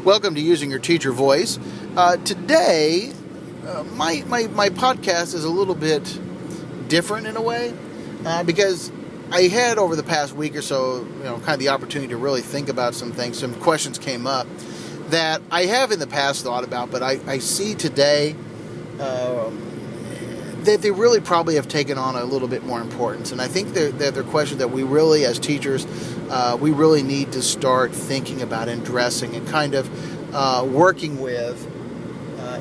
Welcome to Using Your Teacher Voice. Today, my podcast is a little bit different in a way because I had over the past week or so, kind of the opportunity to really think about some things. Some questions came up that I have in the past thought about, but I see today that they really probably have taken on a little bit more importance. And I think they're questions that we really, as teachers, we really need to start thinking about and addressing and kind of working with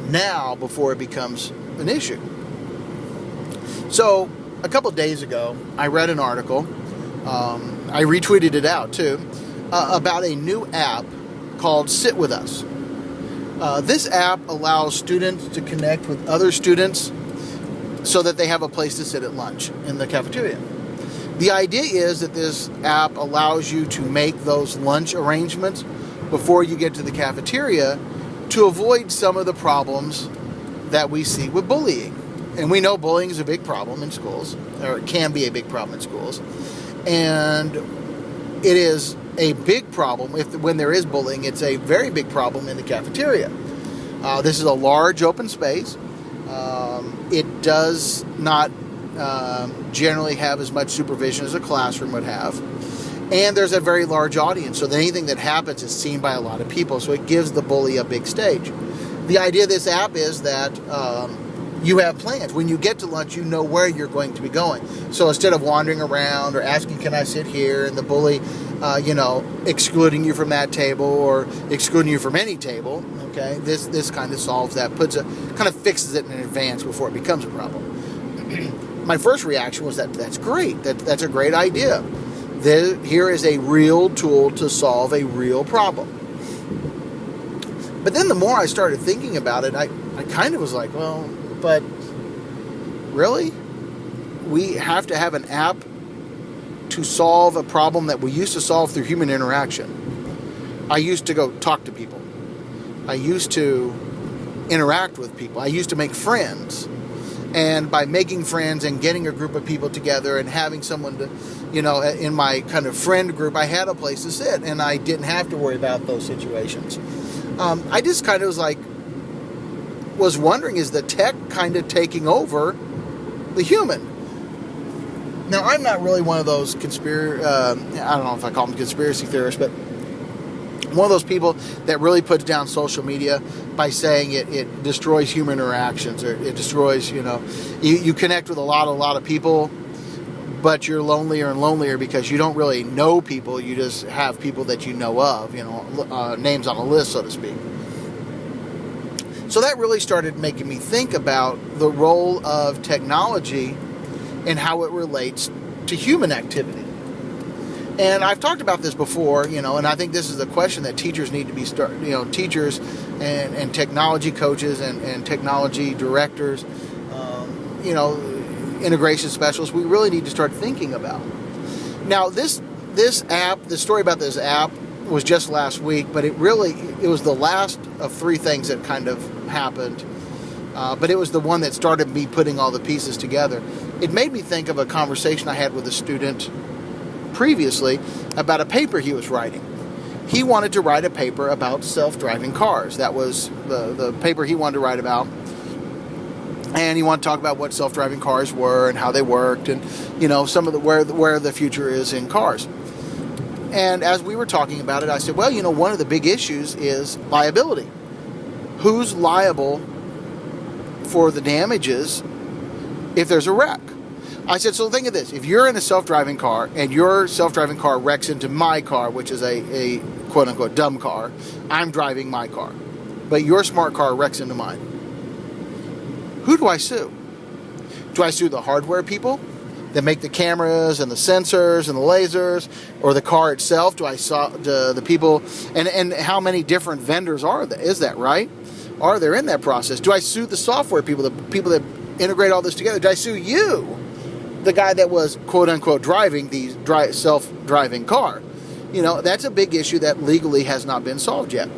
now before it becomes an issue. So a couple days ago, I read an article, I retweeted it out too, about a new app called Sit With Us. This app allows students to connect with other students so that they have a place to sit at lunch in the cafeteria. The idea is that this app allows you to make those lunch arrangements before you get to the cafeteria to avoid some of the problems that we see with bullying. And we know bullying is a big problem in schools, or it can be a big problem in schools. And it is a big problem when there is bullying. It's a very big problem in the cafeteria. This is a large open space. It does not generally have as much supervision as a classroom would have. And there's a very large audience, so that anything that happens is seen by a lot of people, so it gives the bully a big stage. The idea of this app is that you have plans. When you get to lunch, you know where you're going to be going. So instead of wandering around or asking, can I sit here, and the bully, excluding you from that table or excluding you from any table, okay, this kind of solves that, kind of fixes it in advance before it becomes a problem. My first reaction was that's great. That's a great idea. Here is a real tool to solve a real problem. But then the more I started thinking about it, I kind of was like, well, but really? We have to have an app to solve a problem that we used to solve through human interaction. I used to go talk to people. I used to interact with people. I used to make friends. And by making friends and getting a group of people together and having someone to, in my kind of friend group, I had a place to sit and I didn't have to worry about those situations. I just kind of was wondering, is the tech kind of taking over the human? Now, I'm not really one of those I don't know if I call them conspiracy theorists, but one of those people that really puts down social media by saying it destroys human interactions, or it destroys, you connect with a lot of people, but you're lonelier and lonelier because you don't really know people. You just have people that you know of, names on a list, so to speak. So that really started making me think about the role of technology and how it relates to human activity. And I've talked about this before, and I think this is a question that teachers need to be teachers and technology coaches and technology directors, integration specialists, we really need to start thinking about. Now, this app, the story about this app was just last week, but it was the last of three things that kind of happened. But it was the one that started me putting all the pieces together. It made me think of a conversation I had with a student previously about a paper he was writing. He wanted to write a paper about self-driving cars. That was the paper he wanted to write about. And he wanted to talk about what self-driving cars were and how they worked and, some of where the future is in cars. And as we were talking about it, I said, well, one of the big issues is liability. Who's liable for the damages if there's a wreck? I said, so think of this. If you're in a self-driving car and your self-driving car wrecks into my car, which is a quote-unquote dumb car, I'm driving my car. But your smart car wrecks into mine. Who do I sue? Do I sue the hardware people that make the cameras and the sensors and the lasers, or the car itself? Do I sue the people, and how many different vendors is that, right? Are there in that process? Do I sue the software people, the people that integrate all this together? Do I sue you, the guy that was quote-unquote driving the self-driving car? That's a big issue that legally has not been solved yet.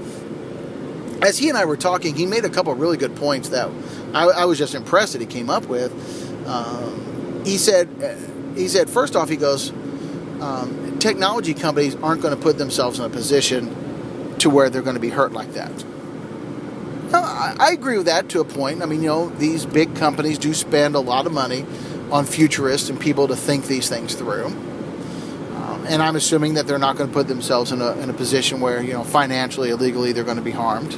As he and I were talking, he made a couple of really good points that I was just impressed that he came up with. He said, first off, he goes, technology companies aren't going to put themselves in a position to where they're going to be hurt like that. I agree with that to a point. I mean, these big companies do spend a lot of money on futurists and people to think these things through. And I'm assuming that they're not going to put themselves in a position where, financially, illegally, they're going to be harmed.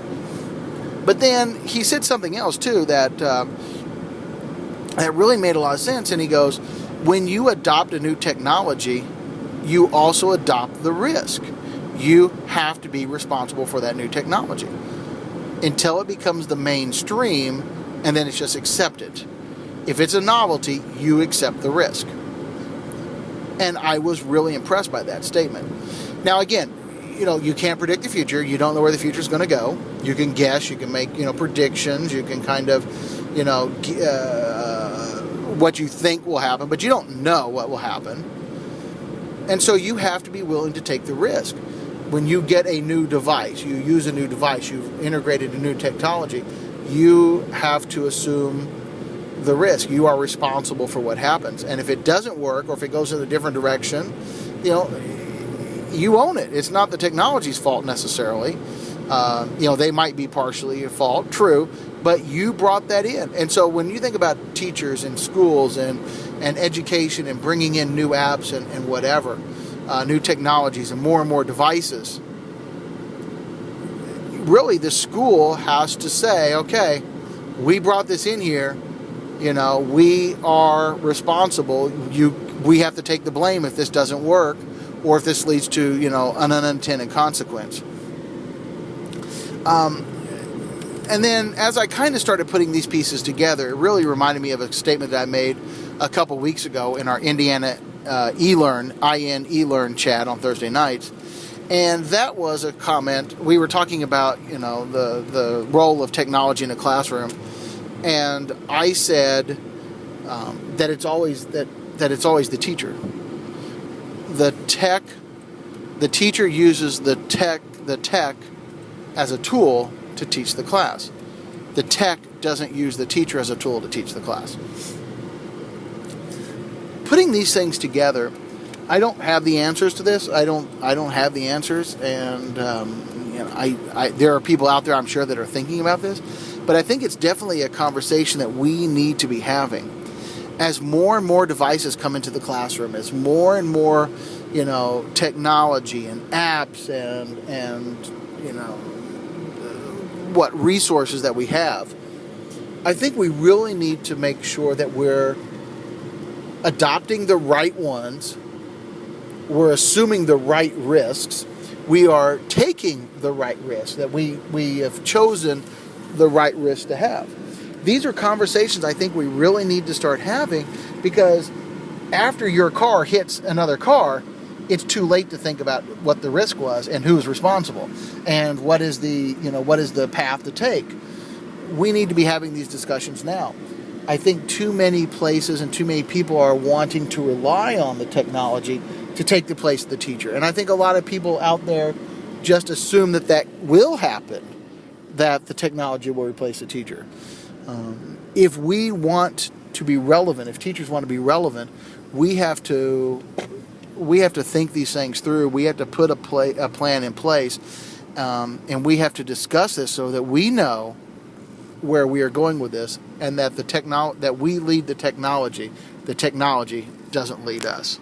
But then he said something else, too, that really made a lot of sense. And he goes, when you adopt a new technology, you also adopt the risk. You have to be responsible for that new technology until it becomes the mainstream, and then it's just accepted. If it's a novelty, you accept the risk. And I was really impressed by that statement. Now, again, you can't predict the future. You don't know where the future is going to go. You can guess. You can make, predictions. You can kind of, what you think will happen, but you don't know what will happen. And so you have to be willing to take the risk. When you get a new device, you use a new device, you've integrated a new technology, you have to assume the risk. You are responsible for what happens. And if it doesn't work, or if it goes in a different direction, you own it. It's not the technology's fault necessarily. They might be partially at fault, true, but you brought that in. And so when you think about teachers and schools and education and bringing in new apps and whatever, new technologies and more devices, really the school has to say, okay, we brought this in here, we are responsible. We have to take the blame if this doesn't work, or if this leads to, an unintended consequence. And then as I kind of started putting these pieces together, it really reminded me of a statement that I made a couple weeks ago in our Indiana eLearn chat on Thursday nights. And that was a comment. We were talking about, the role of technology in a classroom. And I said that it's always the teacher. The teacher uses the tech as a tool to teach the class. The tech doesn't use the teacher as a tool to teach the class. Putting these things together, I don't have the answers to this. I don't have the answers, and there are people out there, I'm sure, that are thinking about this. But I think it's definitely a conversation that we need to be having. As more and more devices come into the classroom, as more and more, technology and apps and what resources that we have, I think we really need to make sure that we're adopting the right ones, we're assuming the right risks, we are taking the right risks, that we have chosen the right risk to have. These are conversations I think we really need to start having, because after your car hits another car, it's too late to think about what the risk was and who's responsible and what is the path to take. We need to be having these discussions now. I think too many places and too many people are wanting to rely on the technology to take the place of the teacher. And I think a lot of people out there just assume that will happen, that the technology will replace the teacher. If we want to be relevant, if teachers want to be relevant, we have to think these things through. We have to put a plan in place, and we have to discuss this so that we know where we are going with this, and that that we lead the technology doesn't lead us.